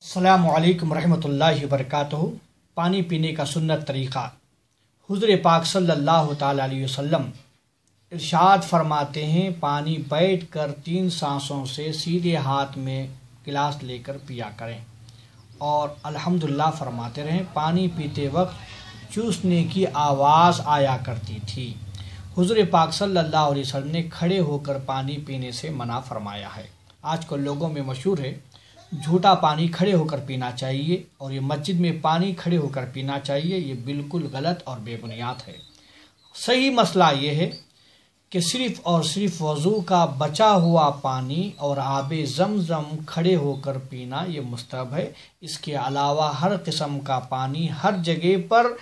अस्सलामु अलैकुम रहमतुल्लाहि वबरकातुहू। पानी पीने का सुन्नत तरीक़ा। हुज़ूर पाक सल्लल्लाहु ताला अलैहि वसल्लम इरशाद फरमाते हैं, पानी बैठकर 3 सांसों से सीधे हाथ में गिलास लेकर पिया करें और अल्हम्दुलिल्लाह फरमाते रहें। पानी पीते वक्त चूसने की आवाज़ आया करती थी। हुज़ूर पाक सल्लल्लाहु अलैहि वसल्लम ने खड़े होकर पानी पीने से मना फरमाया है। आजकल लोगों में मशहूर है झूठा पानी खड़े होकर पीना चाहिए और ये मस्जिद में पानी खड़े होकर पीना चाहिए। ये बिल्कुल गलत और बेबुनियाद है। सही मसला ये है कि सिर्फ़ और सिर्फ वज़ू का बचा हुआ पानी और आबे ज़मज़म खड़े होकर पीना ये मुस्तहब है। इसके अलावा हर किस्म का पानी हर जगह पर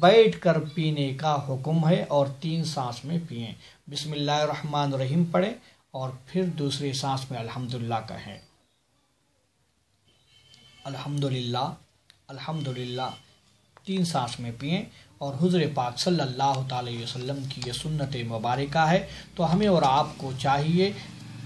बैठकर पीने का हुक्म है और 3 सांस में पिएं। बिस्मिल्लाहिर्रहमानिर्रहीम पढ़ें और फिर दूसरी सांस में अल्हम्दुलिल्लाह कहें। अल्हम्दुलिल्लाह अल्हम्दुलिल्लाह 3 सांस में पिएं और हुज़ूर पाक सल्लल्लाहु अलैहि वसल्लम की ये सुन्नत मुबारका है। तो हमें और आपको चाहिए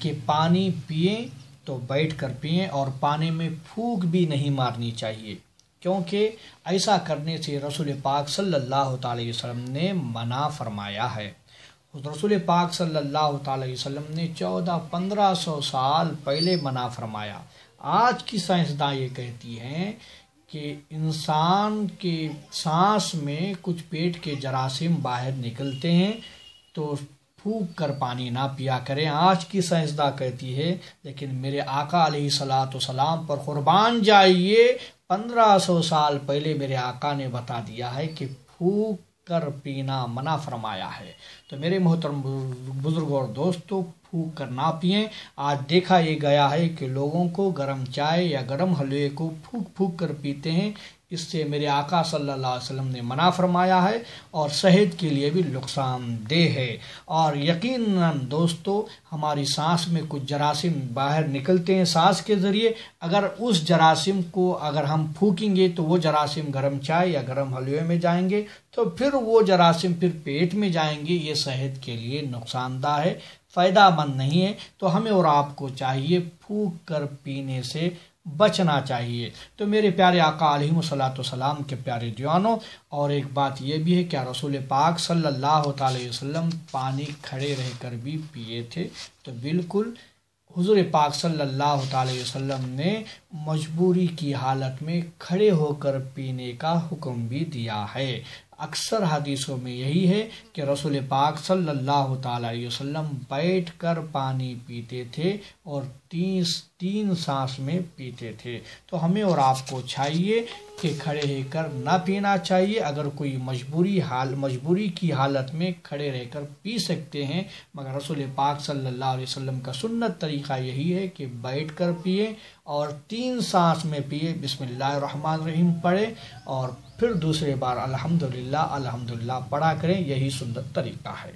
कि पानी पिएं तो बैठकर पिएं और पानी में फूंक भी नहीं मारनी चाहिए, क्योंकि ऐसा करने से रसूल पाक सल्लल्लाहु अलैहि वसल्लम ने मना फरमाया है। रसूल पाक सल्लल्लाहु अलैहि वसल्लम ने 1400-1500 साल पहले मना फरमाया। आज की साइंसदां ये कहती हैं कि इंसान के सांस में कुछ पेट के जरासीम बाहर निकलते हैं, तो फूंक कर पानी ना पिया करें। आज की साइंसदां कहती है, लेकिन मेरे आका अलैहिस्सलातु वस्सलाम पर कुर्बान जाइए, 1500 साल पहले मेरे आका ने बता दिया है कि फूंक कर पीना मना फरमाया है। तो मेरे मोहतरम बुजुर्गों और दोस्तों, फूंक कर ना पिएं। आज देखा ये गया है कि लोगों को गर्म चाय या गर्म हलवे को फूंक फूंक कर पीते हैं। इससे मेरे आका सल्लल्लाहु अलैहि वसल्लम ने मना फरमाया है और सेहत के लिए भी नुकसानदेह है। और यकीनन दोस्तों, हमारी सांस में कुछ जरासीम बाहर निकलते हैं सांस के ज़रिए। अगर उस जरासीम को अगर हम फूकेंगे तो वो जरासीम गर्म चाय या गर्म हलवे में जाएंगे, तो फिर वो जरासीम फिर पेट में जाएंगे। ये सेहत के लिए नुकसानदा है, फ़ायदामंद नहीं है। तो हमें और आपको चाहिए फूंक कर पीने से बचना चाहिए। तो मेरे प्यारे आका अलैहिस्सलातु वस्सलाम के प्यारे दीवानों, और एक बात यह भी है कि रसूल पाक सल्लल्लाहु अलैहि वसल्लम पानी खड़े रहकर भी पिए थे। तो बिल्कुल हुज़ूर पाक सल्लल्लाहु अलैहि वसल्लम ने मजबूरी की हालत में खड़े होकर पीने का हुक्म भी दिया है। अक्सर हदीसों में यही है कि रसूल पाक सल्लल्लाहु अलैहि वसल्लम बैठकर पानी पीते थे और 3 सांस में पीते थे। तो हमें और आपको चाहिए कि खड़े रहकर ना पीना चाहिए। अगर कोई मजबूरी की हालत में खड़े रहकर पी सकते हैं, मगर रसूल पाक सल्लल्लाहु अलैहि वसल्लम का सुन्नत तरीक़ा यही है कि बैठकर पिए और 3 सांस में पिए। बिस्मिल्लाहिर्रहमानिर्रहीम पढ़े और फिर दूसरे बार अल्हम्दुलिल्लाह अल्हम्दुलिल्लाह पढ़ा करें। यही सुन्नत तरीक़ा है।